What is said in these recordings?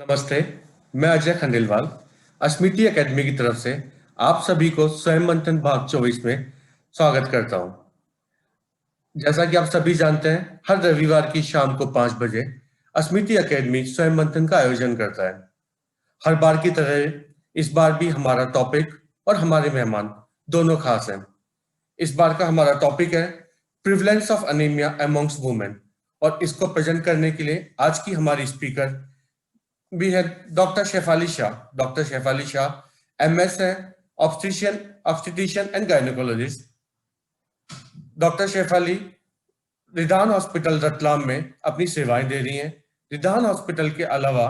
नमस्ते, मैं अजय खंडेलवाल अस्मिति एकेडमी की तरफ से आप सभी को स्वयं मंथन भाग 24 में स्वागत करता हूं। जैसा कि आप सभी जानते हैं, हर रविवार की शाम को 5 बजे अस्मिति एकेडमी स्वयं मंथन का आयोजन करता है। हर बार की तरह इस बार भी हमारा टॉपिक और हमारे मेहमान दोनों खास हैं। इस बार का हमारा टॉपिक है prevalence of anaemia amongst women, और इसको प्रेजेंट करने के लिए आज की हमारी स्पीकर भी है doctor Shefali Shah. Doctor Shefali Shah MS है, obstetrician and gynaecologist. Doctor Shefali Ridan hospital Ratlam में अपनी सेवाएं दे रही हैं। रिदान हॉस्पिटल के अलावा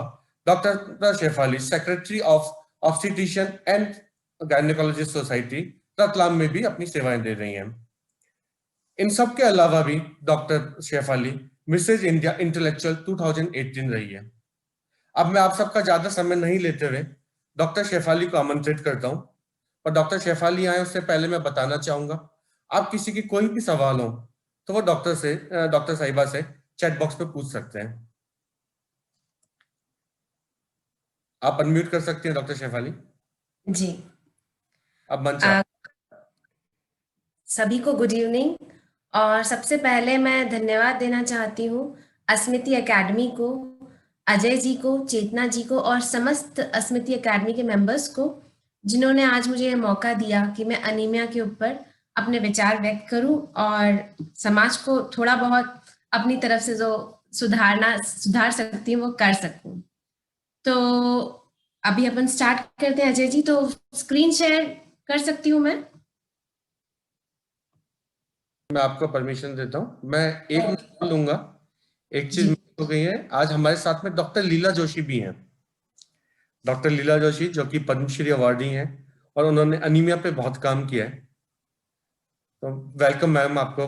doctor Shefali secretary of obstetrician and gynaecologist society Ratlam में भी अपनी सेवाएं दे रही हैं। इन सब के अलावा भी doctor Shefali Mrs India intellectual 2018 रही है। अब मैं आप सबका ज्यादा समय नहीं लेते हुए डॉक्टर शेफाली को आमंत्रित करता हूं। और डॉक्टर शेफाली आए उससे पहले मैं बताना चाहूंगा, आप किसी की कोई भी सवाल हो तो वो डॉक्टर साहिबा से चैट बॉक्स पे पूछ सकते हैं। आप अनम्यूट कर सकते हैं डॉक्टर शेफाली। जी, अब मंच आप। सभी को गुड इवनिंग। और सबसे पहले मैं धन्यवाद देना चाहती हूँ अस्मिति एकेडमी को, अजय जी को, चेतना जी को और समस्त अस्मिति एकेडमी के मेंबर्स को, जिन्होंने आज मुझे ये मौका दिया कि मैं अनीमिया के ऊपर अपने विचार व्यक्त करूं और समाज को थोड़ा बहुत अपनी तरफ से जो सुधार सकती हूँ वो कर सकूं। तो अभी अपन स्टार्ट करते हैं। अजय जी, तो स्क्रीन शेयर कर सकती हूँ मैं आपको परमिशन देता हूँ। मैं एक मिनट लूंगा। एक चीज हो गई है, आज हमारे साथ में डॉक्टर लीला जोशी भी हैं। डॉक्टर लीला जोशी जो कि पद्मश्री अवार्डी हैं और उन्होंने अनीमिया पे बहुत काम किया है। तो वेलकम मैम आपको।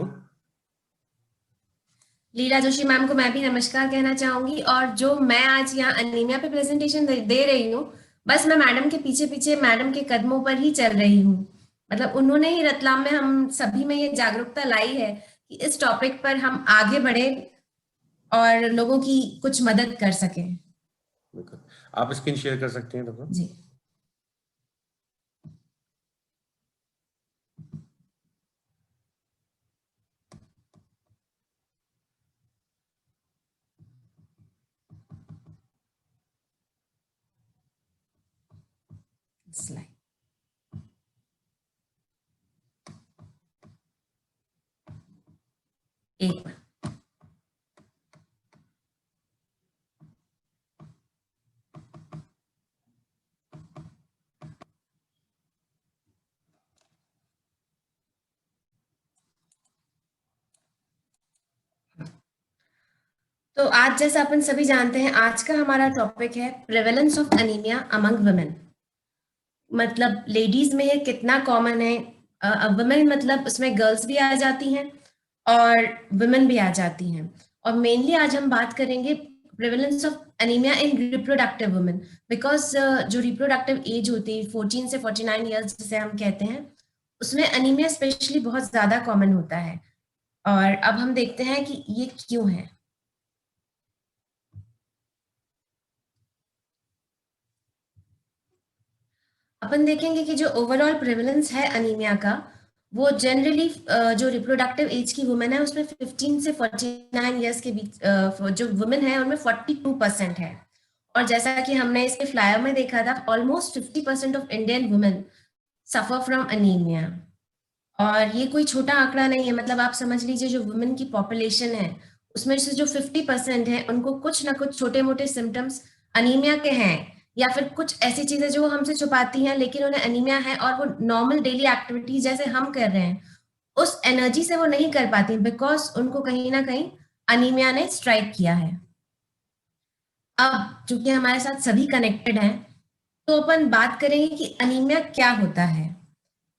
लीला जोशी मैम को मैं भी नमस्कार कहना चाहूंगी। और जो मैं आज यहाँ अनीमिया पे प्रेजेंटेशन दे रही हूँ, बस मैं मैडम के पीछे पीछे मैडम के कदमों पर ही चल रही हूँ। मतलब उन्होंने ही रतलाम में हम सभी में ये जागरूकता लाई है कि इस टॉपिक पर हम आगे बढ़े और लोगों की कुछ मदद कर सकें। आप स्क्रीन शेयर कर सकते हैं डॉक्टर जी। स्लाइड एक मिनट। तो आज जैसा अपन सभी जानते हैं, आज का हमारा टॉपिक है prevalence of anaemia among women. मतलब लेडीज में ये कितना कॉमन है। वुमेन मतलब उसमें गर्ल्स भी आ जाती हैं और वुमेन भी आ जाती हैं। और मेनली आज हम बात करेंगे prevalence of anaemia in reproductive women, because जो रिप्रोडक्टिव एज होती है 14 से 49 ईयर्स जिसे हम कहते हैं, उसमें अनीमिया स्पेशली बहुत ज्यादा कॉमन होता है। और अब हम देखते हैं कि ये क्यों है। अपन देखेंगे कि जो ओवरऑल प्रेवलेंस है अनीमिया का, वो जनरली जो रिप्रोडक्टिव एज की वुमेन है उसमें 15 से 49 ईयर्स के बीच जो वुमेन है उनमें 42% है। और जैसा कि हमने इसके फ्लायर में देखा था, almost 50% of Indian women suffer from anaemia. और ये कोई छोटा आंकड़ा नहीं है। मतलब आप समझ लीजिए जो वुमेन की पॉपुलेशन है उसमें से जो 50% है उनको कुछ ना कुछ छोटे मोटे सिम्टम्स अनीमिया के हैं, या फिर कुछ ऐसी चीजें जो हमसे छुपाती हैं लेकिन उन्हें अनीमिया है और वो नॉर्मल डेली एक्टिविटीज जैसे हम कर रहे हैं उस एनर्जी से वो नहीं कर पाती, बिकॉज उनको कहीं ना कहीं अनीमिया ने स्ट्राइक किया है। अब चूंकि हमारे साथ सभी कनेक्टेड हैं, तो अपन बात करेंगे कि अनीमिया क्या होता है।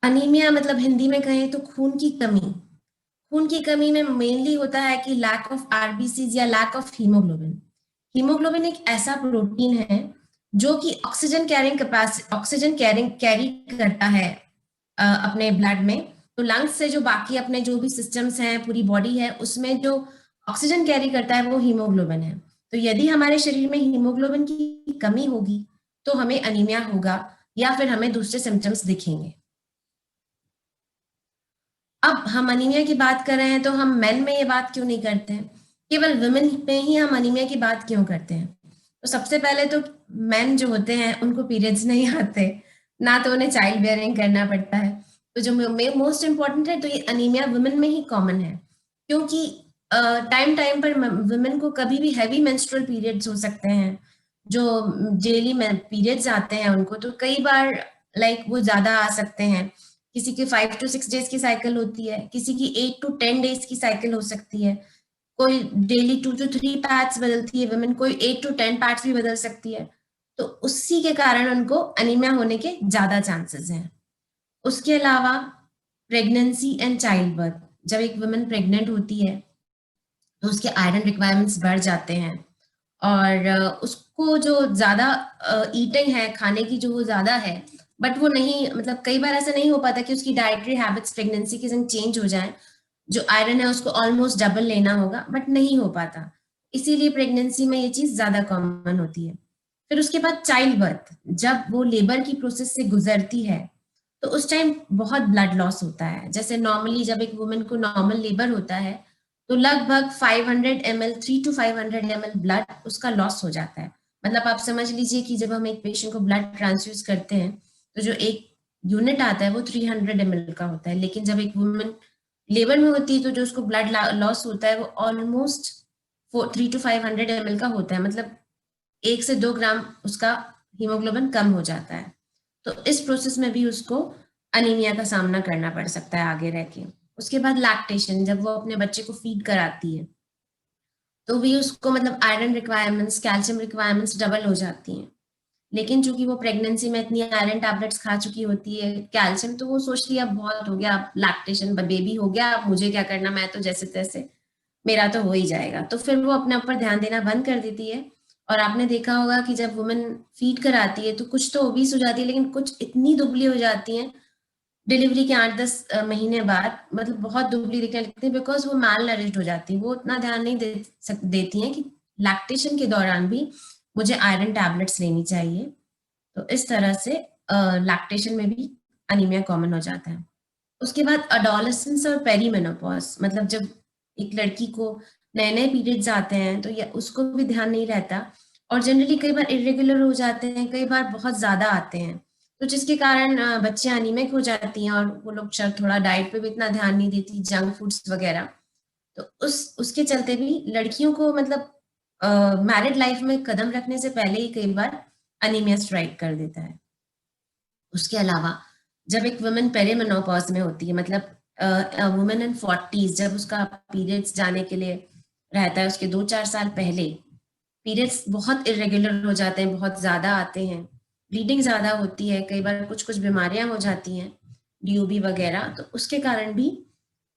अनीमिया मतलब हिंदी में कहें तो खून की कमी। खून की कमी में मेनली होता है कि लैक ऑफ आरबीसीज या लैक ऑफ हीमोग्लोबिन। हीमोग्लोबिन एक ऐसा प्रोटीन है जो कि ऑक्सीजन कैरी करता है अपने ब्लड में। तो लंग्स से जो बाकी अपने जो भी सिस्टम्स हैं, पूरी बॉडी है, उसमें जो ऑक्सीजन कैरी करता है वो हीमोग्लोबिन है। तो यदि हमारे शरीर में हीमोग्लोबिन की कमी होगी तो हमें अनीमिया होगा या फिर हमें दूसरे सिम्टम्स दिखेंगे। अब हम अनीमिया की बात कर रहे हैं तो हम मेन में ये बात क्यों नहीं करते हैं, केवल वुमेन में ही हम अनीमिया की बात क्यों करते हैं? तो सबसे पहले तो मेन जो होते हैं उनको पीरियड्स नहीं आते, ना तो उन्हें चाइल्ड बियरिंग करना पड़ता है। तो जो मोस्ट इम्पोर्टेंट है, तो ये अनीमिया वुमेन में ही कॉमन है, क्योंकि टाइम टाइम पर वुमेन को कभी भी हैवी मेंस्ट्रुअल पीरियड्स हो सकते हैं, जो डेली पीरियड्स आते हैं उनको, तो कई बार लाइक वो ज्यादा आ सकते हैं। किसी की 5 to 6 डेज की साइकिल होती है, किसी की 8 to 10 डेज की साइकिल हो सकती है, कोई डेली 2 to 3 पैड्स बदलती है वुमेन, कोई 8 to 10 पैड्स भी बदल सकती है। तो उसी के कारण उनको अनीमिया होने के ज्यादा चांसेस हैं। उसके अलावा प्रेगनेंसी एंड चाइल्ड बर्थ, जब एक वुमेन प्रेग्नेंट होती है तो उसके आयरन रिक्वायरमेंट्स बढ़ जाते हैं, और उसको जो ज्यादा ईटिंग है, खाने की जो वो ज्यादा है, बट वो नहीं, मतलब कई बार ऐसा नहीं हो पाता कि उसकी डाइटरी हैबिट्स प्रेगनेंसी के संग चेंज हो जाए, जो आयरन है उसको ऑलमोस्ट डबल लेना होगा, बट नहीं हो पाता। इसीलिए प्रेगनेंसी में ये चीज ज्यादा कॉमन होती है। फिर उसके बाद चाइल्ड बर्थ, जब वो लेबर की प्रोसेस से गुजरती है तो उस टाइम बहुत ब्लड लॉस होता है। जैसे नॉर्मली जब एक वुमेन को नॉर्मल लेबर होता है तो लगभग 500 ml, 3 to 500 ml ब्लड उसका लॉस हो जाता है। मतलब आप समझ लीजिए कि जब हम एक पेशेंट को ब्लड ट्रांसफ्यूज करते हैं तो जो एक यूनिट आता है वो 300 ml का होता है, लेकिन जब एक वुमेन लेबर में होती है तो जो उसको ब्लड लॉस होता है वो ऑलमोस्ट 3 to 500 ml का होता है। मतलब 1 से 2 ग्राम उसका हीमोग्लोबिन कम हो जाता है। तो इस प्रोसेस में भी उसको अनीमिया का सामना करना पड़ सकता है आगे रह के। उसके बाद लैक्टेशन, जब वो अपने बच्चे को फीड कराती है तो भी उसको मतलब iron requirements, calcium requirements double हो जाती हैं। लेकिन चूंकि वो प्रेगनेंसी में इतनी आयरन टैबलेट्स खा चुकी होती है, कैल्शियम, तो वो सोचती है अब बहुत हो गया, अब लैक्टेशन, बेबी हो गया, अब मुझे क्या करना, मैं तो जैसे तैसे मेरा तो हो ही जाएगा। तो फिर वो अपने ऊपर ध्यान देना बंद कर देती है। और आपने देखा होगा कि जब वुमेन फीड कराती है तो कुछ तो ओबीस हो जाती है, लेकिन कुछ इतनी दुबली हो जाती हैं डिलीवरी के 8-10 महीने बाद, मतलब बहुत दुबली दिखने लगती है, बिकॉज वो माल नरिश्ड हो जाती है। वो उतना ध्यान नहीं देती हैं कि लैक्टेशन के दौरान भी मुझे आयरन टैबलेट्स लेनी चाहिए। तो इस तरह से लैक्टेशन में भी अनीमिया कॉमन हो जाता है। उसके बाद अडोलेसेंस और पेरीमेनोपॉज, मतलब जब एक लड़की को नए नए पीरियड्स आते हैं तो या उसको भी ध्यान नहीं रहता, और जनरली कई बार इरेगुलर हो जाते हैं, कई बार बहुत ज्यादा आते हैं, तो जिसके कारण बच्चियां अनीमिक हो जाती हैं, और वो लोग शायद थोड़ा डाइट पे भी इतना ध्यान नहीं देती, जंक फूड्स वगैरह। तो उसके चलते भी लड़कियों को मतलब मैरिड लाइफ में कदम रखने से पहले ही कई बार अनीमिया स्ट्राइक कर देता है। उसके अलावा जब एक वुमेन पेरीमेनोपॉज में होती है, मतलब वुमेन इन 40s, जब उसका पीरियड्स जाने के लिए रहता है, उसके 2-4 साल पहले पीरियड्स बहुत इरेगुलर हो जाते हैं, बहुत ज्यादा आते हैं, ब्लीडिंग ज्यादा होती है, कई बार कुछ कुछ बीमारियां हो जाती हैं, डीओबी वगैरह, तो उसके कारण भी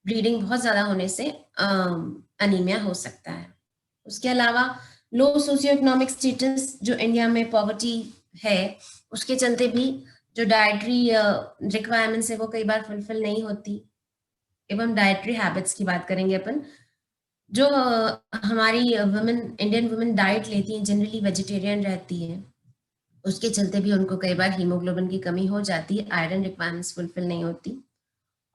ब्लीडिंग बहुत ज्यादा होने से अनीमिया हो सकता है। उसके अलावा लो सोशियो इकोनॉमिक स्टेटस, जो इंडिया में पॉवर्टी है, उसके चलते भी जो डाइटरी रिक्वायरमेंट्स है वो कई बार फुलफिल नहीं होती। एवं डाइटरी हैबिट्स की बात करेंगे अपन, जो हमारी वुमेन, इंडियन वुमेन डाइट लेती हैं, जनरली वेजिटेरियन रहती है, उसके चलते भी उनको कई बार हीमोग्लोबिन की कमी हो जाती है, आयरन रिक्वायरमेंट्स फुलफिल नहीं होती।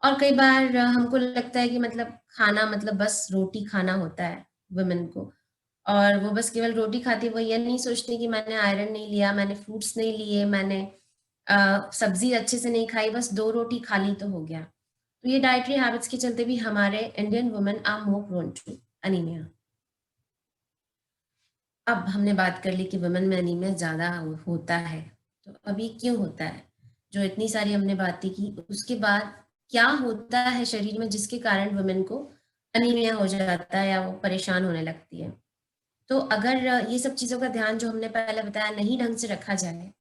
और कई बार हमको लगता है कि मतलब खाना मतलब बस रोटी खाना होता है वुमेन को, और वो बस केवल रोटी खाती है, वो ये नहीं सोचती कि मैंने आयरन नहीं लिया, मैंने फ्रूट्स नहीं लिए, मैंने सब्जी अच्छे से नहीं खाई, बस 2 रोटी खा ली तो हो गया। तो ये डाइटरी हैबिट्स के चलते भी हमारे Indian women are more prone to anaemia. अब हमने बात कर ली कि वुमेन में अनीमिया ज्यादा होता है, तो अभी क्यों होता है, जो इतनी सारी हमने बातें की, उसके बाद क्या होता है शरीर में जिसके कारण वुमेन को अनीमिया हो जाता है या वो परेशान होने लगती है। तो अगर ये सब चीजों का ध्यान जो हमने पहले बताया नहीं ढंग से रखा जाए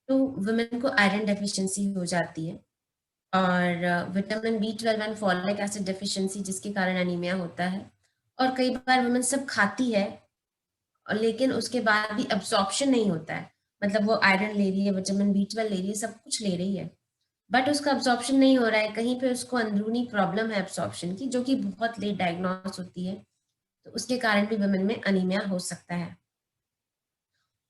तो वुमेन को आयरन डेफिशिएंसी हो जाती है, और vitamin B12 and folic acid deficiency जिसके कारण अनीमिया होता है। और कई बार वुमेन सब खाती है और लेकिन उसके बाद भी अब्सॉर्प्शन नहीं होता है, मतलब वो आयरन ले रही है, विटामिन B12 ले रही है, सब कुछ ले रही है, बट उसका अब्सॉर्प्शन नहीं हो रहा है, कहीं पे उसको अंदरूनी प्रॉब्लम है अब्सॉर्प्शन की, जो कि बहुत लेट डायग्नोस होती है, तो उसके कारण भी वुमेन में अनीमिया हो सकता है।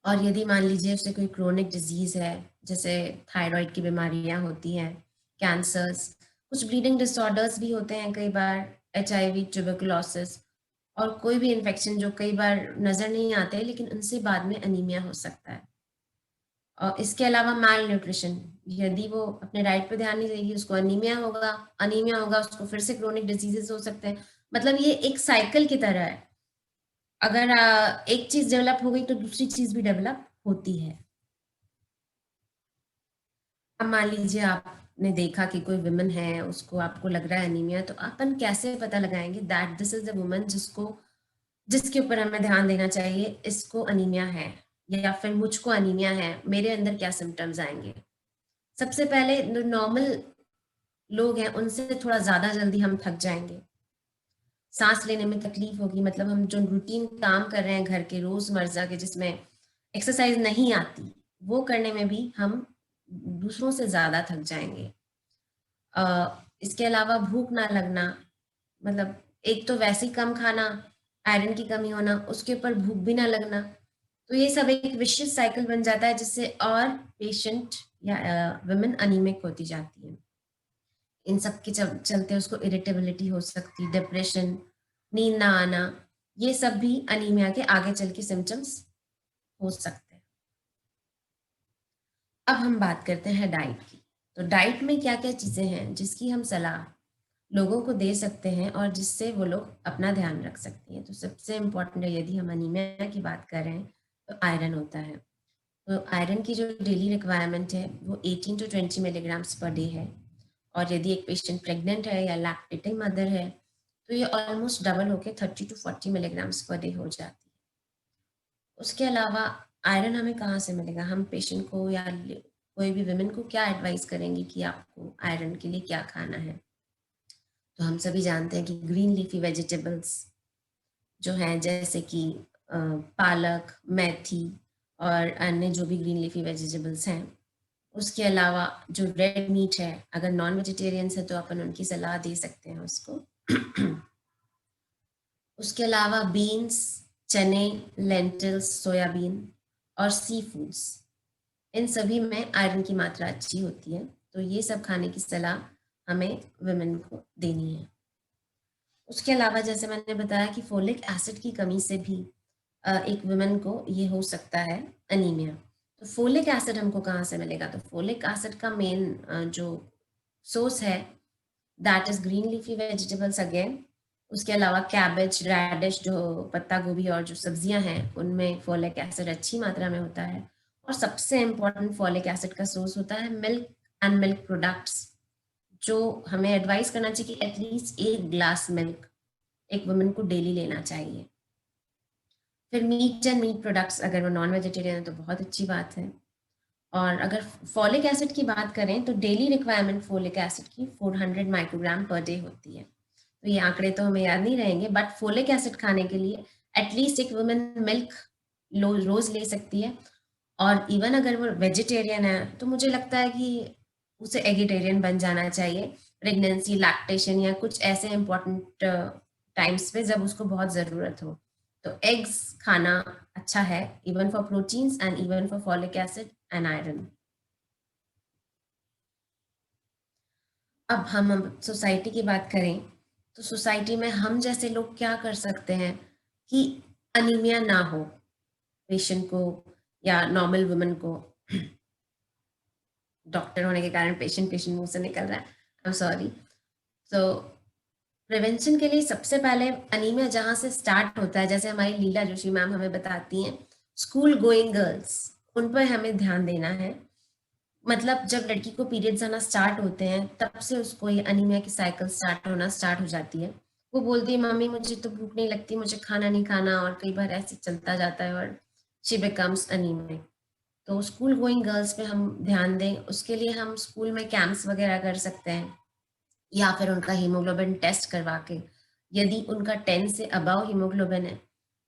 और यदि मान लीजिए उसे कोई क्रोनिक डिजीज है, जैसे थायराइड की बीमारियां होती हैं, कैंसर्स, कुछ ब्लीडिंग डिसऑर्डर्स भी होते हैं कई बार, HIV, ट्यूबरकुलोसिस, और कोई भी इन्फेक्शन जो कई बार नजर नहीं आते लेकिन उनसे बाद में अनीमिया हो सकता है। और इसके अलावा माल न्यूट्रिशन, यदि वो अपने डाइट पे ध्यान नहीं देगी उसको अनीमिया होगा, उसको फिर से क्रोनिक डिजीजेस हो सकते हैं। मतलब ये एक साइकिल की तरह है, अगर एक चीज डेवलप हो गई तो दूसरी चीज भी डेवलप होती है। अब मान लीजिए आपने देखा कि कोई वुमन है, उसको आपको लग रहा है अनीमिया, तो अपन कैसे पता लगाएंगे that this is the woman जिसके ऊपर हमें ध्यान देना चाहिए, इसको अनीमिया है या फिर मुझको अनीमिया है, मेरे अंदर क्या सिम्टम्स आएंगे। सबसे पहले नॉर्मल लोग हैं उनसे थोड़ा ज्यादा जल्दी हम थक जाएंगे, सांस लेने में तकलीफ होगी, मतलब हम जो रूटीन काम कर रहे हैं घर के रोजमर्रा के जिसमें एक्सरसाइज नहीं आती, वो करने में भी हम दूसरों से ज्यादा थक जाएंगे। इसके अलावा भूख ना लगना, मतलब एक तो वैसे ही कम खाना, आयरन की कमी होना, उसके ऊपर भूख भी ना लगना, तो ये सब एक विशिष्ट साइकिल बन जाता है जिससे और पेशेंट या वुमेन अनीमिक होती जाती है। इन सब के चलते उसको इरिटेबिलिटी हो सकती, डिप्रेशन, नींद ना आना, ये सब भी अनीमिया के आगे चल के सिम्टम्स हो सकते हैं। अब हम बात करते हैं डाइट की। तो डाइट में क्या क्या चीजें हैं जिसकी हम सलाह लोगों को दे सकते हैं और जिससे वो लोग अपना ध्यान रख सकती हैं। तो सबसे इम्पोर्टेंट है, यदि हम अनीमिया की बात कर रहे हैं, तो आयरन होता है। तो आयरन की जो डेली रिक्वायरमेंट है वो 18 to 20 मिलीग्राम्स पर डे है। और यदि एक पेशेंट प्रेग्नेंट है या लैक्टेटिंग मदर है तो ये ऑलमोस्ट डबल होके 30 to 40 मिलीग्राम्स पर डे हो जाती है। उसके अलावा आयरन हमें कहाँ से मिलेगा, हम पेशेंट को या कोई भी वुमेन को क्या एडवाइस करेंगे कि आपको आयरन के लिए क्या खाना है। तो हम सभी जानते हैं कि ग्रीन लीफी वेजिटेबल्स जो हैं, जैसे कि पालक, मेथी और अन्य जो भी ग्रीन लीफी वेजिटेबल्स हैं। उसके अलावा जो रेड मीट है, अगर नॉन वेजिटेरियंस है तो अपन उनकी सलाह दे सकते हैं उसको। उसके अलावा बीन्स, चने, लेंटिल्स, सोयाबीन और सी फूड्स, इन सभी में आयरन की मात्रा अच्छी होती है, तो ये सब खाने की सलाह हमें वुमेन को देनी है। उसके अलावा जैसे मैंने बताया कि फोलिक एसिड की कमी से भी एक वुमेन को ये हो सकता है अनीमिया। तो फोलिक एसिड हमको कहाँ से मिलेगा, तो फोलिक एसिड का मेन जो सोर्स है that is green leafy vegetables again. उसके अलावा कैबेज, रेडिश, जो पत्ता गोभी और जो सब्जियां हैं उनमें फोलिक एसिड अच्छी मात्रा में होता है। और सबसे इम्पोर्टेंट फोलिक एसिड का सोर्स होता है मिल्क एंड मिल्क प्रोडक्ट्स, जो हमें एडवाइस करना चाहिए कि एटलीस्ट 1 ग्लास मिल्क एक वुमेन को डेली लेना चाहिए। फिर मीट एंड मीट प्रोडक्ट्स, अगर वो नॉन वेजिटेरियन है तो बहुत अच्छी बात है। और अगर फॉलिक एसिड की बात करें तो डेली रिक्वायरमेंट फॉलिक एसिड की 400 माइक्रोग्राम पर डे होती है। तो ये आंकड़े तो हमें याद नहीं रहेंगे, बट फोलिक एसिड खाने के लिए एटलीस्ट एक वुमेन मिल्क रोज ले सकती है। और इवन अगर वो वेजिटेरियन है तो मुझे लगता है कि उसे एगिटेरियन बन जाना चाहिए, प्रेगनेंसी, लैक्टेशन या कुछ ऐसे इंपॉर्टेंट टाइम्स पे जब उसको बहुत ज़रूरत हो। तो एग्स खाना अच्छा है, even for proteins and even for folic acid and iron. अब हम सोसाइटी की बात करें तो सोसाइटी में हम जैसे लोग क्या कर सकते हैं कि अनीमिया ना हो पेशेंट को या नॉर्मल वुमन को। डॉक्टर होने के कारण पेशेंट पेशेंट मुंह से निकल रहा है, आई एम सॉरी। तो प्रिवेंशन के लिए सबसे पहले अनीमिया जहाँ से स्टार्ट होता है, जैसे हमारी लीला जोशी मैम हमें बताती हैं, स्कूल गोइंग गर्ल्स, उन पर हमें ध्यान देना है। मतलब जब लड़की को पीरियड्स आना स्टार्ट होते हैं तब से उसको ये अनीमिया की साइकिल स्टार्ट होना स्टार्ट हो जाती है। वो बोलती है मम्मी मुझे तो भूख नहीं लगती, मुझे खाना नहीं खाना, और कई बार ऐसे चलता जाता है और शी बिकम्स अनीमिक। तो स्कूल गोइंग गर्ल्स पे हम ध्यान दें, उसके लिए हम स्कूल में कैंप्स वगैरह कर सकते हैं, या फिर उनका हीमोग्लोबिन टेस्ट करवा के, यदि उनका 10 से अबव हीमोग्लोबिन है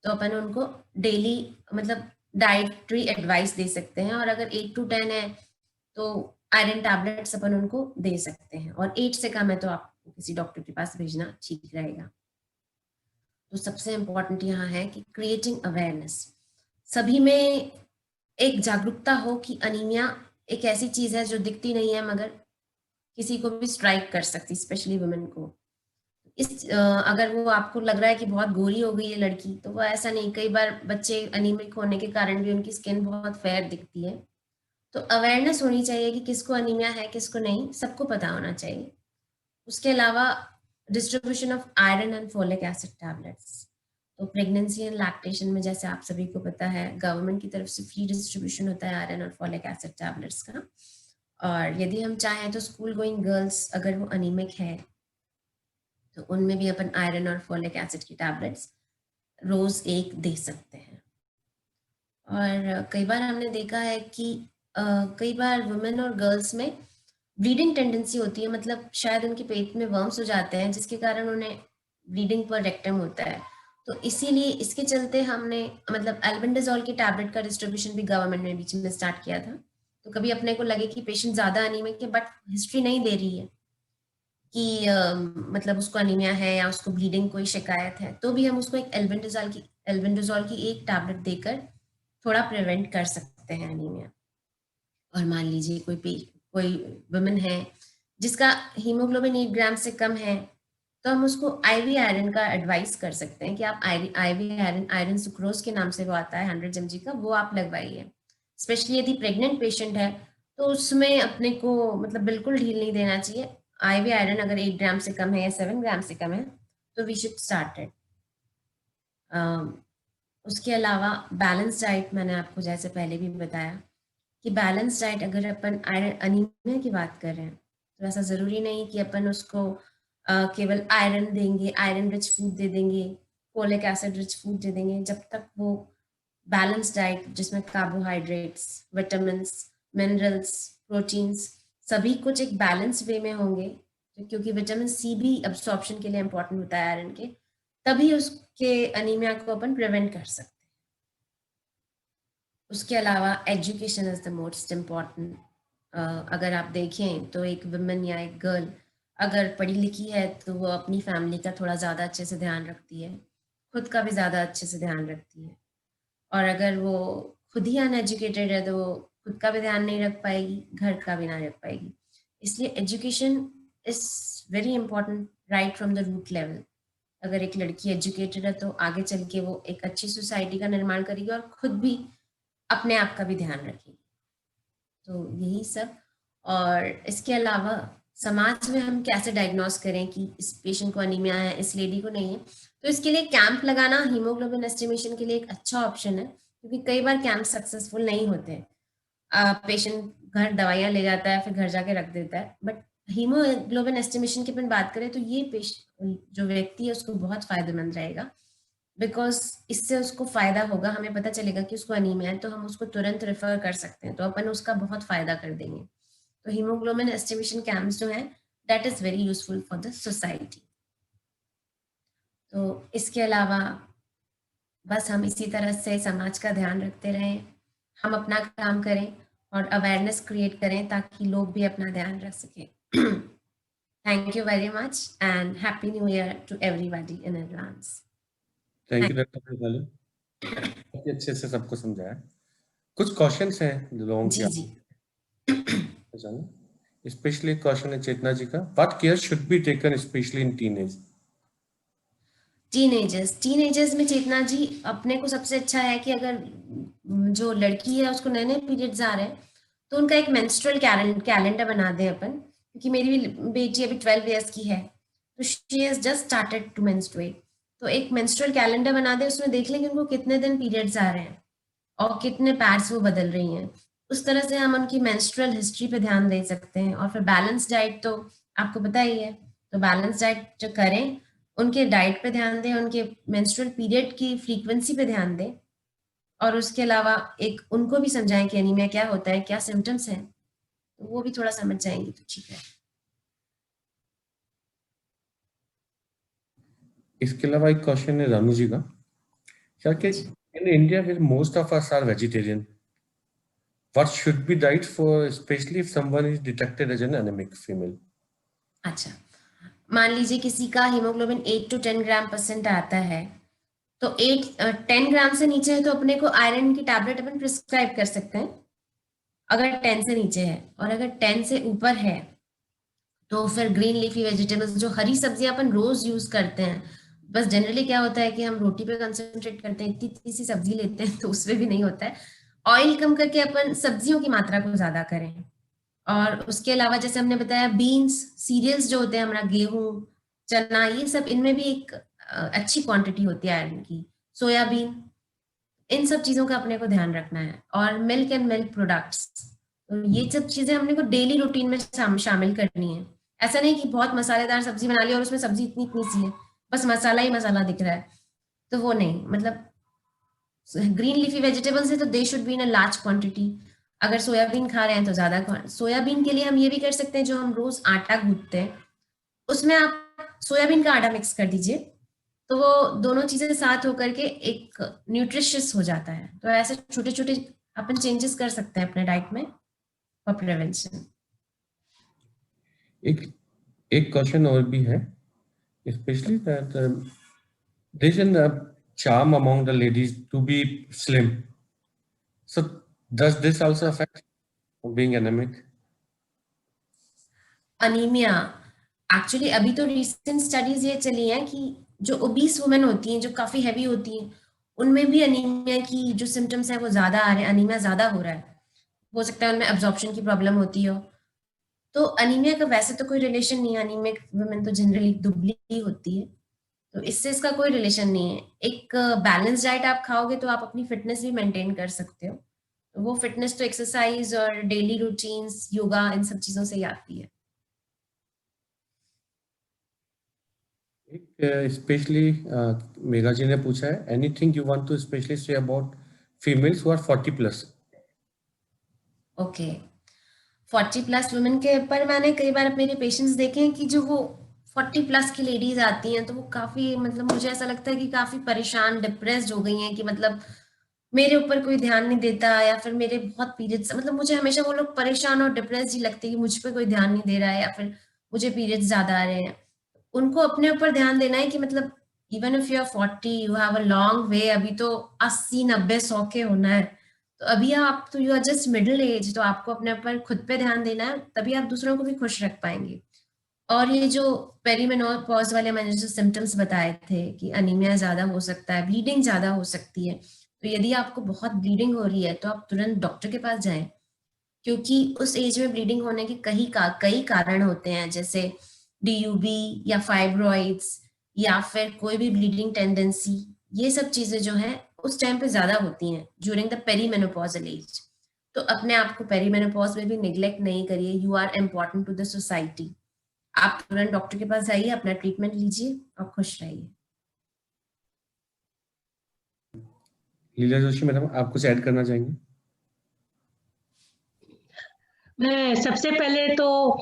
तो अपन उनको डेली मतलब डाइटरी एडवाइस दे सकते हैं। और अगर 8 to 10 है तो आयरन टैबलेट्स अपन उनको दे सकते हैं, और 8 से कम है तो आपको किसी डॉक्टर के पास भेजना ठीक रहेगा। तो सबसे इम्पोर्टेंट यहाँ है कि क्रिएटिंग अवेयरनेस, सभी में एक जागरूकता हो कि अनीमिया एक ऐसी चीज है जो दिखती नहीं है मगर किसी को भी स्ट्राइक कर सकती, स्पेशली वुमेन को। अगर वो आपको लग रहा है कि बहुत गोरी हो गई है लड़की, तो वो ऐसा नहीं, कई बार बच्चे अनीमिक होने के कारण भी उनकी स्किन बहुत फेयर दिखती है। तो अवेयरनेस होनी चाहिए कि किसको अनीमिया है किसको नहीं, सबको पता होना चाहिए। उसके अलावा distribution of iron and folic acid tablets, तो प्रेगनेंसी एंड लैक्टेशन में जैसे आप सभी को पता है गवर्नमेंट की तरफ से फ्री डिस्ट्रीब्यूशन होता है आयरन और फोलिक एसिड टैबलेट्स का। और यदि हम चाहें तो स्कूल गोइंग गर्ल्स अगर वो अनीमिक है तो उनमें भी अपन आयरन और फोलिक एसिड की टैबलेट्स रोज एक दे सकते हैं। और कई बार हमने देखा है कि कई बार वुमेन और गर्ल्स में ब्लीडिंग टेंडेंसी होती है, मतलब शायद उनके पेट में वर्म्स हो जाते हैं जिसके कारण उन्हें ब्लीडिंग पर रेक्टम होता है। तो इसीलिए इसके चलते हमने मतलब एल्बेंडाजोल की टैबलेट का डिस्ट्रीब्यूशन भी गवर्नमेंट ने बीच में स्टार्ट किया था। तो कभी अपने को लगे कि पेशेंट ज्यादा अनीमिक है बट हिस्ट्री नहीं दे रही है कि मतलब उसको अनीमिया है या उसको ब्लीडिंग कोई शिकायत है, तो भी हम उसको एक एल्बेंडाजोल की एक टैबलेट देकर थोड़ा प्रिवेंट कर सकते हैं अनीमिया। और मान लीजिए कोई वुमेन है जिसका हीमोग्लोबिन 8 ग्राम से कम है, तो हम उसको आईवी आयरन का एडवाइस कर सकते हैं कि आप आईवी आयरन सुक्रोज के नाम से वो आता है 100 mg का, वो आप लगवाइए। स्पेशली यदि प्रेग्नेंट पेशेंट है तो उसमें अपने को मतलब बिल्कुल ढील नहीं देना चाहिए। आईवी आयरन अगर 8 ग्राम से कम है या 7 ग्राम से कम है तो वी शुड स्टार्ट इट। उसके अलावा बैलेंस डाइट, मैंने आपको जैसे पहले भी बताया कि बैलेंस डाइट अगर अपन आयरन अनीमिया की बात कर रहे हैं तो ऐसा ज़रूरी नहीं कि अपन उसको केवल आयरन देंगे, आयरन रिच फूड दे देंगे, फोलिक एसिड रिच फूड दे देंगे, जब तक वो बैलेंस डाइट जिसमें कार्बोहाइड्रेट्स, विटामिन्स, मिनरल्स, प्रोटीन्स सभी कुछ एक बैलेंस वे में होंगे, क्योंकि विटामिन सी भी अब्सॉर्प्शन के लिए इम्पोर्टेंट होता है आयरन के, तभी उसके अनीमिया को अपन प्रिवेंट कर सकते हैं। उसके अलावा education is the most important. अगर आप देखें तो एक वुमेन या एक गर्ल अगर पढ़ी लिखी है तो वो अपनी फैमिली का थोड़ा ज़्यादा अच्छे से ध्यान रखती है, खुद का भी ज़्यादा अच्छे से ध्यान रखती है। और अगर वो खुद ही अनएजुकेटेड है तो वो खुद का भी ध्यान नहीं रख पाएगी, घर का भी ना रख पाएगी। इसलिए education is very important right from the root level. अगर एक लड़की एजुकेटेड है तो आगे चल के वो एक अच्छी सोसाइटी का निर्माण करेगी और खुद भी अपने आप का भी ध्यान रखेगी। तो यही सब। और इसके अलावा समाज में हम कैसे डायग्नोस करें कि इस पेशेंट को अनीमिया है, इस लेडी को नहीं है, तो इसके लिए कैंप लगाना हीमोग्लोबिन एस्टिमेशन के लिए एक अच्छा ऑप्शन है, क्योंकि कई बार कैंप सक्सेसफुल नहीं होते। पेशेंट घर दवाइयाँ ले जाता है फिर घर जाके रख देता है, बट हीमोग्लोबिन एस्टिमेशन की अपन बात करें तो ये जो व्यक्ति है उसको बहुत फायदेमंद रहेगा, बिकॉज इससे उसको फायदा होगा, हमें पता चलेगा कि उसको अनीमिया है तो हम उसको तुरंत रेफर कर सकते हैं, तो अपन उसका बहुत फायदा कर देंगे। तो हीमोग्लोबिन एस्टिमेशन कैंप्स जो है that is very useful for the society. तो इसके अलावा बस हम इसी तरह से समाज का ध्यान रखते रहें, हम अपना काम करें और अवेयरनेस क्रिएट करें ताकि लोग भी अपना ध्यान रख सकें। Thank you very much and happy new year to everybody in advance. Thank you doctor Bhalu, बहुत अच्छे से सबको समझाया। कुछ क्वेश्चंस हैं लोगों जी के, जी स्पेशली क्वेश्चन है चेतना जी का, what care should be taken specially in teenage? Teenagers में चेतना जी, अपने को सबसे अच्छा है कि अगर जो लड़की है उसको नए नए पीरियड्स आ रहे हैं तो उनका एक मेंस्ट्रुअल कैलेंडर बना दें अपन, क्योंकि मेरी भी बेटी अभी 12 इयर्स की है तो she has just started to menstruate. तो एक मेंस्ट्रुअल कैलेंडर बना दें, उसमें देख लेंगे उनको कितने दिन पीरियड्स आ रहे हैं और कितने पैड्स वो बदल रही हैं। उस तरह से हम उनकी मेंस्ट्रुअल हिस्ट्री पे ध्यान दे सकते हैं। और फिर बैलेंस डाइट तो आपको पता ही है, तो बैलेंस डाइट जो करें, उनके डाइट पे ध्यान दें, उनके मेंस्ट्रुअल पीरियड की फ्रीक्वेंसी पे ध्यान दें, और उसके अलावा एक उनको भी समझाएं कि एनीमिया क्या होता है, क्या सिम्टम्स हैं, तो वो भी थोड़ा समझ जाएंगे तो ठीक है। इसके अलावा एक क्वेश्चन है रानू जी का, क्या कि in India where most of us are vegetarian, what should be diet for specially if someone is detected as an anaemic female? अच्छा, मान लीजिए किसी का हीमोग्लोबिन 8 to 10 ग्राम % आता है तो 10 ग्राम से नीचे है तो अपने को आयरन की टैबलेट अपन प्रिस्क्राइब कर सकते हैं, अगर 10 से नीचे है। और अगर 10 से ऊपर है तो फिर ग्रीन लीफी वेजिटेबल्स, जो हरी सब्जियां अपन रोज यूज करते हैं, बस जनरली क्या होता है कि हम रोटी पे कंसंट्रेट करते हैं, इतनी इतनी सी सब्जी लेते हैं तो उसमें भी नहीं होता है। ऑयल कम करके अपन सब्जियों की मात्रा को ज्यादा करें। और उसके अलावा जैसे हमने बताया, बीन्स, सीरियल्स जो होते हैं हमारा, गेहूं, चना, ये सब, इनमें भी एक अच्छी क्वांटिटी होती है आयरन की। सोयाबीन, इन सब चीजों का अपने को ध्यान रखना है। और मिल्क एंड मिल्क प्रोडक्ट्स, तो ये सब चीजें हमने को डेली रूटीन में शामिल करनी है। ऐसा नहीं कि बहुत मसालेदार सब्जी बना ली और उसमें सब्जी इतनी इतनी सी है, बस मसाला ही मसाला दिख रहा है, तो वो नहीं। मतलब ग्रीन लीफी वेजिटेबल्स है तो they should be in a large quantity. अगर सोयाबीन खा रहे हैं तो ज्यादा। सोयाबीन के लिए हम ये भी कर सकते हैं, जो हम रोज आटा गूंथते हैं उसमें आप सोयाबीन का आटा मिक्स कर दीजिए, तो वो दोनों चीजें साथ होकर के एक न्यूट्रिशियस हो जाता है। तो ऐसे छोटे छोटे अपन चेंजेस कर सकते हैं अपने डाइट में फॉर प्रिवेंशन। एक एक क्वेश्चन और भी है, specially that there is a charm among the ladies to be slim. So does this also affect being anemic? Anaemia, actually अभी तो रिसेंट स्टडीज ये चली हैं कि जो ओबीस वुमेन होती हैं, जो काफी हैवी होती हैं, उनमें भी अनीमिया की जो सिम्टम्स हैं वो ज्यादा आ रहे हैं, अनीमिया ज्यादा हो रहा है। हो सकता है उनमें एब्जॉर्प्शन की प्रॉब्लम होती हो। तो अनीमिया का वैसे तो कोई रिलेशन नहीं है, अनीमिक वुमेन तो जनरली दुबली ही होती है, तो इससे इसका कोई रिलेशन नहीं है। एक बैलेंस डाइट आप खाओगे तो आप अपनी फिटनेस भी मेंटेन कर सकते हो। तो वो फिटनेस तो एक्सरसाइज और डेली रूटीन्स, योगा, इन सब चीजों से ही आती है। एक स्पेशली मेघा जी ने पूछा है, anything you want to specially say about females who are 40 plus? Okay, 40 plus women के पर मैंने कई बार मेरे पेशेंट्स देखे हैं कि जो वो 40 प्लस की लेडीज आती हैं तो वो काफी, मतलब मुझे ऐसा लगता है कि काफी परेशान, डिप्रेस्ड हो गई हैं कि मतलब मेरे ऊपर कोई ध्यान नहीं देता, या फिर मेरे बहुत पीरियड्स, मतलब मुझे हमेशा वो लोग परेशान और डिप्रेस्ड ही लगते हैं कि मुझ पे कोई ध्यान नहीं दे रहा है, या फिर मुझे पीरियड्स ज्यादा आ रहे हैं। उनको अपने ऊपर ध्यान देना है कि मतलब even if you are 40, you have a long way, अभी तो 80 90 100 के होना है। तो अभी आप, तो you are just middle age, तो आपको अपने ऊपर खुद पे ध्यान देना है, तभी आप दूसरों को भी खुश रख पाएंगे। और ये जो पेरीमेनोपॉज वाले मैंने जो सिम्टम्स बताए थे कि अनीमिया ज्यादा हो सकता है, ब्लीडिंग ज्यादा हो सकती है, तो यदि आपको बहुत ब्लीडिंग हो रही है तो आप तुरंत डॉक्टर के पास जाएं, क्योंकि उस एज में ब्लीडिंग होने के कई कारण होते हैं, जैसे डीयूबी या फाइब्रॉइड्स या फिर कोई भी ब्लीडिंग टेंडेंसी। ये सब चीजें जो हैं उस टाइम पे ज्यादा होती हैं ड्यूरिंग द पेरीमेनोपॉजल एज। तो अपने आप को पेरीमेनोपॉज में भी निग्लेक्ट नहीं करिए, you are important to the society. आप तुरंत डॉक्टर के पास जाइए, अपना ट्रीटमेंट लीजिए और खुश रहिए। लीला जोशी मैडम, आप कुछ ऐड करना चाहेंगे? मैं सबसे पहले तो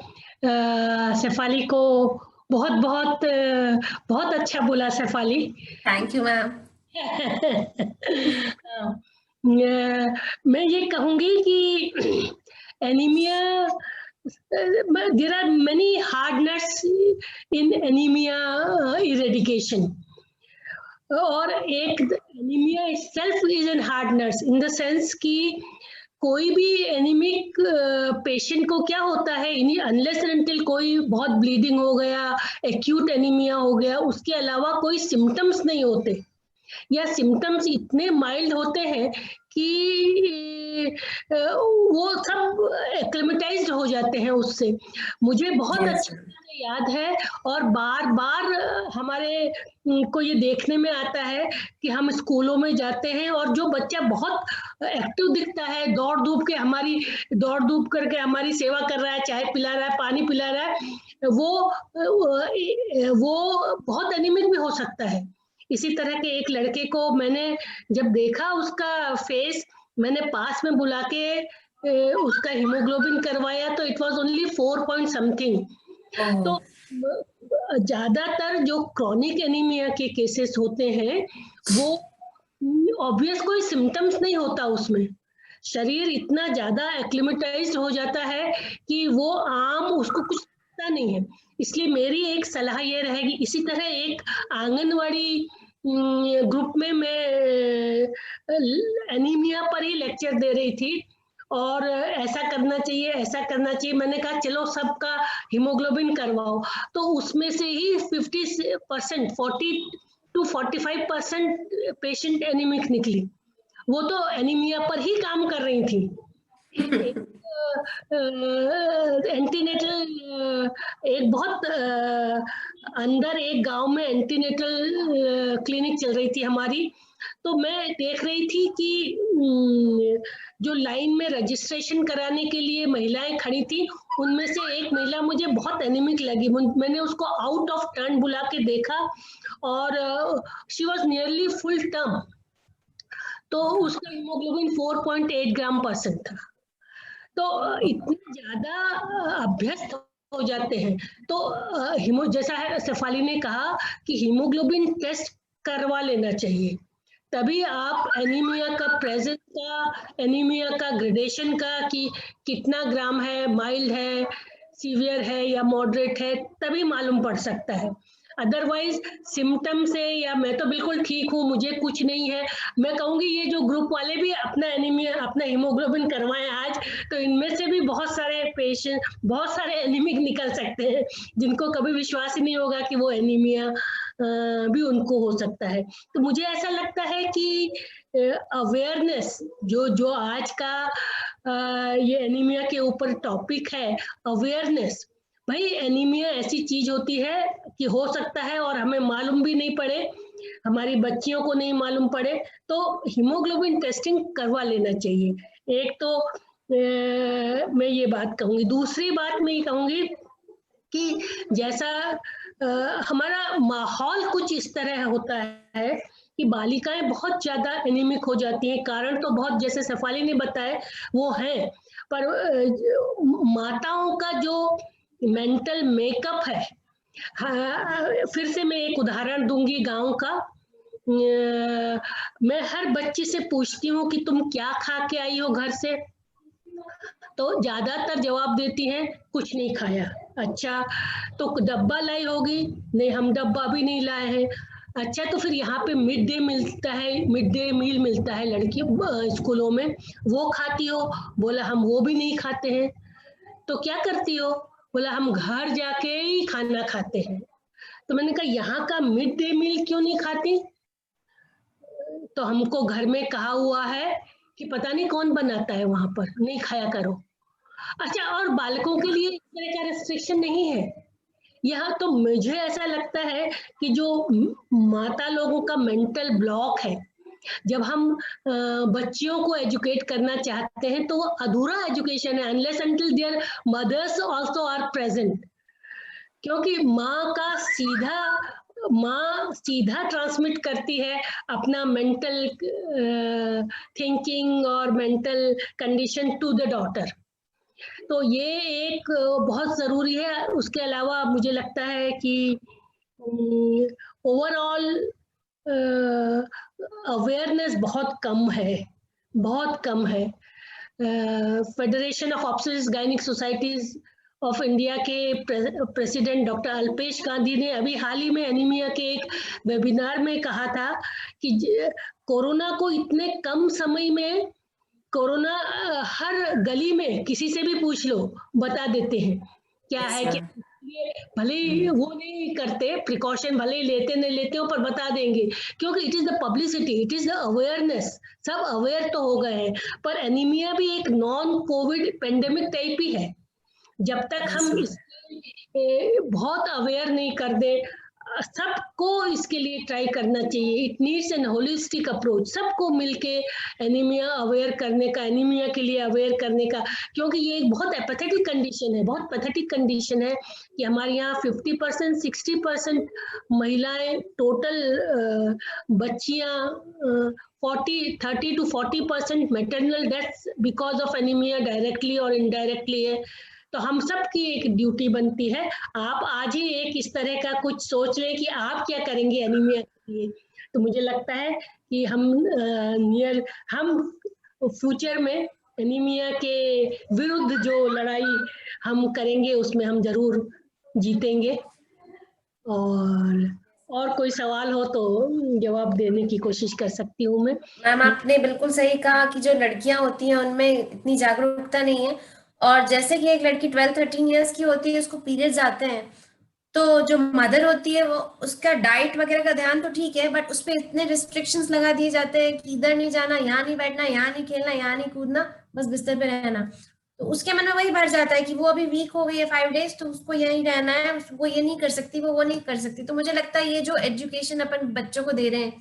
शेफाली को बहुत बहुत बहुत अच्छा बोला शेफाली। Thank you ma'am. मैं ये कहूंगी कि anaemia, there are many hard nuts in anemia eradication. और एक anaemia itself is an hard nuts in the sense कि कोई भी एनीमिक पेशेंट को क्या होता है, अनलेस एंड अनटिल कोई बहुत ब्लीडिंग हो गया, एक्यूट एनीमिया हो गया, उसके अलावा कोई सिम्टम्स नहीं होते, या सिम्टम्स इतने माइल्ड होते हैं कि वो सब एक्लेमेटाइज्ड हो जाते हैं उससे। मुझे बहुत अच्छा याद है, और बार बार हमारे को ये देखने में आता है कि हम स्कूलों में जाते हैं और जो बच्चा बहुत एक्टिव दिखता है, दौड़ धूप करके हमारी सेवा कर रहा है, चाय पिला रहा है, पानी पिला रहा है, वो बहुत एनीमिक भी हो सकता है। इसी तरह के एक लड़के को मैंने जब देखा, उसका फेस, मैंने पास में बुला के उसका हीमोग्लोबिन करवाया तो it was only 4 point something. तो ज्यादातर जो क्रॉनिक एनीमिया के केसेस होते हैं वो ऑब्वियस कोई सिम्टम्स नहीं होता, उसमें शरीर इतना ज्यादा एक्लिमेटाइज्ड हो जाता है कि वो उसको कुछ पता नहीं है। इसलिए मेरी एक सलाह ये रहेगी, इसी तरह एक आंगनवाड़ी ग्रुप में मैं एनीमिया पर ही लेक्चर दे रही थी और ऐसा करना चाहिए, ऐसा करना चाहिए। मैंने कहा चलो सबका हीमोग्लोबिन करवाओ, तो उसमें से ही 50%, 40 to 45% पेशेंट एनीमिक निकली। वो तो एनीमिया पर ही काम कर रही थी। एंटीनेटल एक बहुत अंदर एक गांव में एंटीनेटल क्लिनिक चल रही थी हमारी, तो मैं देख रही थी कि जो लाइन में रजिस्ट्रेशन कराने के लिए महिलाएं खड़ी थी, उनमें से एक महिला मुझे बहुत एनीमिक लगी। मैंने उसको आउट ऑफ टर्न बुला के देखा और she was nearly full term, तो उसका हीमोग्लोबिन 4.8 ग्राम % था। तो इतने ज्यादा अभ्यस्त हो जाते हैं। तो जैसा है शेफाली ने कहा कि हीमोग्लोबिन टेस्ट करवा लेना चाहिए, तभी आप एनीमिया का प्रेजेंस का, एनीमिया का ग्रेडेशन का कि कितना ग्राम है, माइल्ड है, सीवियर है या मॉडरेट है, तभी मालूम पड़ सकता है। अदरवाइज सिम्टम से या मैं तो बिल्कुल ठीक हूँ, मुझे कुछ नहीं है, मैं कहूँगी ये जो ग्रुप वाले भी अपना एनीमिया, अपना हीमोग्लोबिन करवाएं आज, तो इनमें से भी बहुत सारे पेशेंट, बहुत सारे एनीमिक निकल सकते हैं, जिनको कभी विश्वास ही नहीं होगा कि वो एनीमिया भी उनको हो सकता है। तो मुझे ऐसा लगता है कि अवेयरनेस जो आज का ये एनीमिया के ऊपर टॉपिक है, अवेयरनेस। भाई एनीमिया ऐसी चीज होती है कि हो सकता है और हमें मालूम भी नहीं पड़े, हमारी बच्चियों को नहीं मालूम पड़े, तो हीमोग्लोबिन टेस्टिंग करवा लेना चाहिए। एक तो मैं ये बात कहूंगी। दूसरी बात मैं ये कहूंगी कि जैसा हमारा माहौल कुछ इस तरह होता है कि बालिकाएं बहुत ज्यादा एनीमिक हो जाती हैं। कारण तो बहुत, जैसे शेफाली ने बताया, वो है, पर माताओं का जो मेंटल मेकअप है, फिर से मैं एक उदाहरण दूंगी गांव का। मैं हर बच्ची से पूछती हूँ कि तुम क्या खा के आई हो घर से, तो ज्यादातर जवाब देती हैं कुछ नहीं खाया। अच्छा, तो डब्बा लाई होगी? नहीं, हम डब्बा भी नहीं लाए हैं। अच्छा, तो फिर यहाँ पे मिड डे मिलता है, मिड डे मील मिलता है लड़की स्कूलों में, वो खाती हो? बोला हम वो भी नहीं खाते हैं। तो क्या करती हो? बोला हम घर जाके ही खाना खाते हैं। तो मैंने कहा यहाँ का मिड डे मील क्यों नहीं खाती? तो हमको घर में कहा हुआ है कि पता नहीं कौन बनाता है वहां पर, नहीं खाया करो। अच्छा, और बालकों के लिए इस तरह का रेस्ट्रिक्शन नहीं है यहाँ। तो मुझे ऐसा लगता है कि जो माता लोगों का मेंटल ब्लॉक है, जब हम बच्चियों को एजुकेट करना चाहते हैं तो वो अधूरा एजुकेशन है, unless until their mothers also are present. क्योंकि माँ सीधा ट्रांसमिट करती है अपना मेंटल थिंकिंग और mental condition to the daughter. तो ये एक बहुत जरूरी है। उसके अलावा मुझे लगता है कि ओवरऑल अवेयरनेस बहुत कम है, बहुत कम है। Federation of obstetrics gynaec societies of India के प्रेसिडेंट डॉक्टर अल्पेश गांधी ने अभी हाल ही में एनीमिया के एक वेबिनार में कहा था कि कोरोना को इतने कम समय में, कोरोना हर गली में किसी से भी पूछ लो बता देते हैं क्या है, क्या भले ही वो नहीं करते प्रिकॉशन, भले ही लेते नहीं लेते हो, पर बता देंगे, क्योंकि it is the publicity, it is the awareness. सब अवेयर तो हो गए हैं, पर एनीमिया भी एक नॉन कोविड पेंडेमिक टाइप ही है। जब तक हम इसके बहुत अवेयर नहीं कर दे, सबको इसके लिए ट्राई करना चाहिए। It needs an holistic approach, सबको मिलके एनीमिया अवेयर करने का, एनीमिया के लिए अवेयर करने का, क्योंकि ये एक बहुत एपैथेटिक कंडीशन है, बहुत पैथेटिक कंडीशन है कि हमारे यहाँ 50% 60% महिलाएं टोटल बच्चियां 30 to 40% maternal deaths because of anaemia directly और इनडायरेक्टली है। तो हम सब की एक ड्यूटी बनती है, आप आज ही एक इस तरह का कुछ सोच लें कि आप क्या करेंगे एनीमिया के लिए। तो मुझे लगता है कि हम फ्यूचर में एनीमिया के विरुद्ध जो लड़ाई हम करेंगे उसमें हम जरूर जीतेंगे। और और कोई सवाल हो तो जवाब देने की कोशिश कर सकती हूँ मैं। मैम आपने बिल्कुल सही कहा कि जो लड़कियां होती हैं उनमें इतनी जागरूकता नहीं है, और जैसे कि एक लड़की 12-13 इयर्स की होती है, उसको पीरियड्स आते हैं, तो जो मदर होती है वो उसका डाइट वगैरह का ध्यान तो ठीक है, बट उस पे इतने रिस्ट्रिक्शंस लगा दिए जाते हैं कि इधर नहीं जाना, यहाँ नहीं बैठना, यहाँ नहीं खेलना, यहाँ नहीं कूदना, बस बिस्तर पे रहना। तो उसके मन में वही भर जाता है कि वो अभी वीक हो गई है 5 डेज, तो उसको यहीं रहना है, वो ये नहीं कर सकती, वो नहीं कर सकती। तो मुझे लगता है ये जो एजुकेशन अपन बच्चों को दे रहे हैं,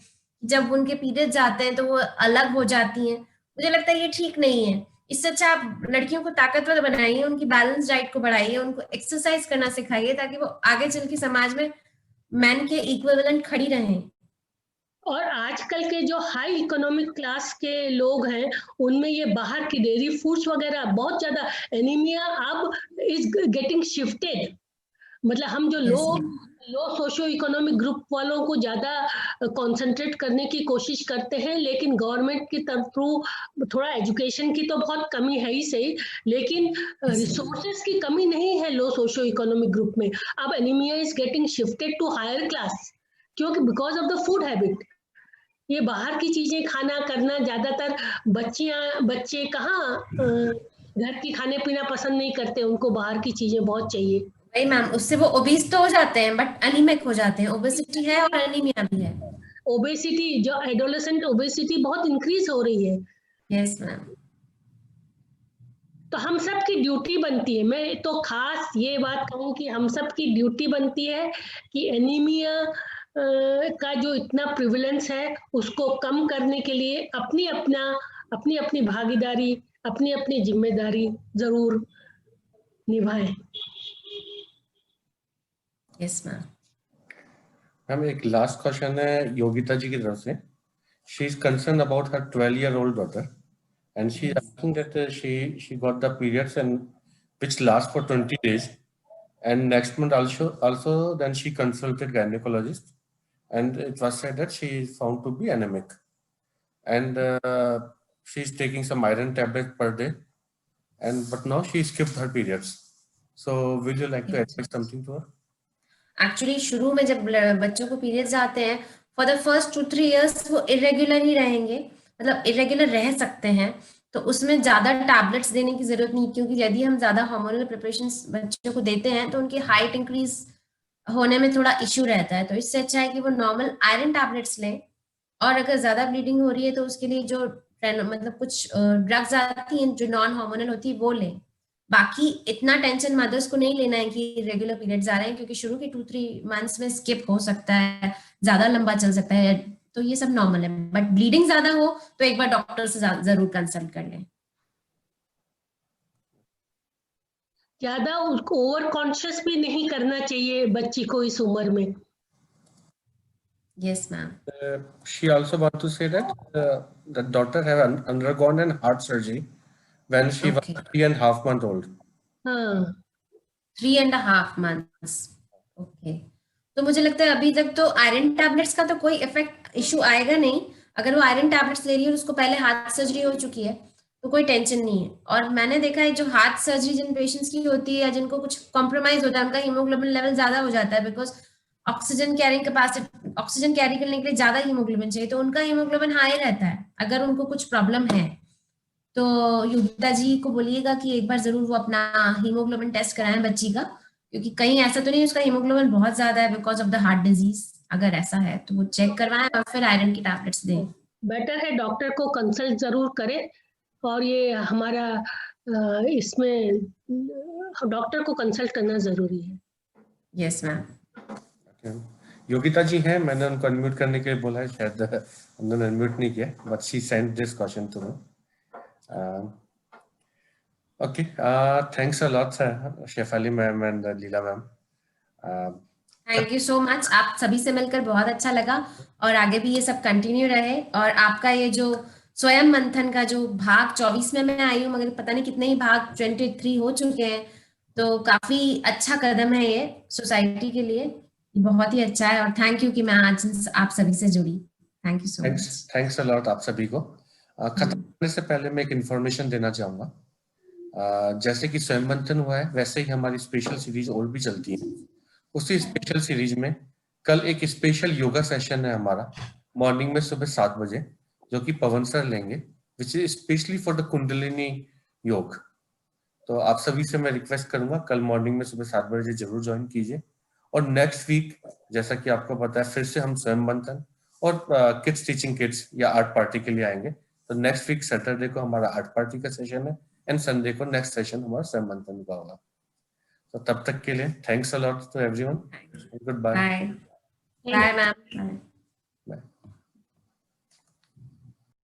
जब उनके पीरियड्स आते हैं तो वो अलग हो जाती हैं, मुझे लगता है ये ठीक नहीं है। इससे अच्छा आप लड़कियों को ताकतवर बनाइए, उनकी बैलेंस डाइट को बढ़ाइए, उनको एक्सरसाइज करना सिखाइए, ताकि वो आगे चल के समाज में मैन के इक्विवेलेंट खड़ी रहें। और आजकल के जो हाई इकोनॉमिक क्लास के लोग हैं, उनमें ये बाहर की डेयरी फूड्स वगैरह बहुत ज्यादा, एनीमिया अब इज गेटिंग शिफ्टेड। मतलब हम जो लो सोशो इकोनॉमिक ग्रुप वालों को ज्यादा कंसंट्रेट करने की कोशिश करते हैं, लेकिन गवर्नमेंट की तरफ थ्रू थोड़ा एजुकेशन की तो बहुत कमी है ही सही, लेकिन रिसोर्सेज की कमी नहीं है लो सोशो इकोनॉमिक ग्रुप में। अब anaemia is getting shifted to higher class, क्योंकि because of the food habit, ये बाहर की चीजें खाना करना, ज्यादातर बच्चे कहाँ घर की खाने पीना पसंद नहीं करते, उनको बाहर की चीजें बहुत चाहिए। वही मैम, उससे वो ओबीस तो हो जाते हैं बट एनीमिक हो जाते हैं, ओबेसिटी है और एनीमिया भी है। ओबेसिटी, जो एडोलेसेंट ओबेसिटी बहुत इंक्रीज हो रही है। Yes ma'am. तो हम सब की ड्यूटी बनती है, मैं तो खास ये बात कहूँ कि हम सब की ड्यूटी बनती है कि एनीमिया का जो इतना प्रिविलेंस है उसको कम करने के लिए अपनी अपनी भागीदारी, अपनी अपनी जिम्मेदारी जरूर निभाएं। Yes ma'am. मैम एक लास्ट क्वेश्चन है योगिता जी की तरफ से। She is concern about her 12-year-old daughter and she is asking that she got the periods and which last for 20 days, and next month also then she consulted gynecologist and it was said that she is found to be anemic, and she is taking some iron tablet per day, and but now she skipped her periods. So will you like to advise something to her? Actually शुरू में जब बच्चों को periods आते हैं, for the first 2-3 years वो irregular ही रहेंगे, मतलब इरेगुलर रह सकते हैं, तो उसमें ज्यादा टैबलेट्स देने की जरूरत नहीं, क्योंकि यदि हम ज्यादा हार्मोनल प्रिपरेशंस बच्चों को देते हैं तो उनकी हाइट इंक्रीज होने में थोड़ा इश्यू रहता है। तो इससे अच्छा है कि वो नॉर्मल आयरन टैबलेट्स लें, और अगर ज्यादा ब्लीडिंग हो रही है तो उसके लिए जो मतलब कुछ ड्रग्स आती हैं जो नॉन हार्मोनल होती है वो लें। बाकी इतना टेंशन मदर्स को नहीं लेना है कि रेगुलर पीरियड्स आ रहे हैं, क्योंकि शुरू के 2-3 मंथ्स में स्किप हो सकता है, ज्यादा लंबा चल सकता है, तो ये सब नॉर्मल है। बट ब्लीडिंग ज्यादा हो तो एक बार डॉक्टर से जरूर कंसल्ट कर लें। ज्यादा उसको ओवर कॉन्शियस भी नहीं करना चाहिए बच्ची को इस उम्र में। Yes, ma'am. She also want to say that the daughter have undergone an heart surgery when she Okay. was 3.5 months old. हाँ 3.5 months. ओके, तो मुझे लगता है अभी तक तो आयरन टैबलेट्स का तो कोई इफेक्ट इशू आएगा नहीं। अगर वो आयरन टैबलेट्स ले रही है और उसको पहले हार्ट सर्जरी हो चुकी है तो कोई टेंशन नहीं है। और मैंने देखा है जो हार्ट सर्जरी जिन पेशेंट्स की होती है या जिनको कुछ कॉम्प्रोमाइज होता है, उनका हीमोग्लोबिन लेवल ज्यादा हो जाता है, because oxygen carrying capacity, oxygen carry करने के लिए ज्यादा हीमोग्लोबिन चाहिए, तो उनका हीमोग्लोबिन हाई रहता है अगर उनको कुछ प्रॉब्लम है। तो योगिता जी को बोलिएगा कि एक बार जरूर वो अपना हीमोग्लोबिन टेस्ट कराएं बच्ची का, क्योंकि कहीं ऐसा तो नहीं उसका हीमोग्लोबिन बहुत ज्यादा है because of the heart disease. अगर ऐसा है तो वो चेक करवाएं और फिर आयरन की टैबलेट्स दें। बेटर है डॉक्टर को कंसल्ट जरूर करें, और ये हमारा इसमें डॉक्टर को कंसल्ट करना जरूरी है। Yes ma'am. योगिता जी हैं, मैंने उनको अनम्यूट करने के लिए बोला है, शायद उन्होंने अनम्यूट नहीं किया, but she sent this question to me. Okay, thanks a lot Shefali ma'am and Leela ma'am. Thank you so much, आप सभी से मिलकर बहुत अच्छा लगा, और आगे भी ये सब कंटिन्यू रहे। और आपका ये जो स्वयं मंथन का जो भाग 24 में मैं आई हूँ, मगर पता नहीं कितने ही भाग 23 हो चुके हैं, तो काफी अच्छा कदम है ये सोसाइटी के लिए, बहुत ही अच्छा है। और थैंक यू कि मैं आज आप सभी से जुड़ी। Thank you so much. Thanks a lot आप सभी को। खत्म करने से पहले मैं एक इन्फॉर्मेशन देना चाहूंगा। जैसे कि स्वयं मंथन हुआ है, वैसे ही हमारी स्पेशल सीरीज और भी चलती है। उसी स्पेशल सीरीज में कल एक स्पेशल योगा सेशन है हमारा मॉर्निंग में सुबह 7 बजे, जो कि पवन सर लेंगे, which is specially for the kundalini योग। तो आप सभी से मैं रिक्वेस्ट करूंगा कल मॉर्निंग में सुबह 7 बजे जरूर ज्वाइन कीजिए। और नेक्स्ट वीक जैसा कि आपको पता है फिर से हम स्वयं मंथन और किड्स टीचिंग किड्स या आर्ट पार्टी के लिए आएंगे। तो नेक्स्ट वीक सैटरडे को हमारा आर्ट पार्टी का सेशन है एंड संडे को नेक्स्ट सेशन हमारा स्वयं मंथन का होगा। तो तब तक के लिए thanks a lot to everyone, good bye. Bye bye ma'am.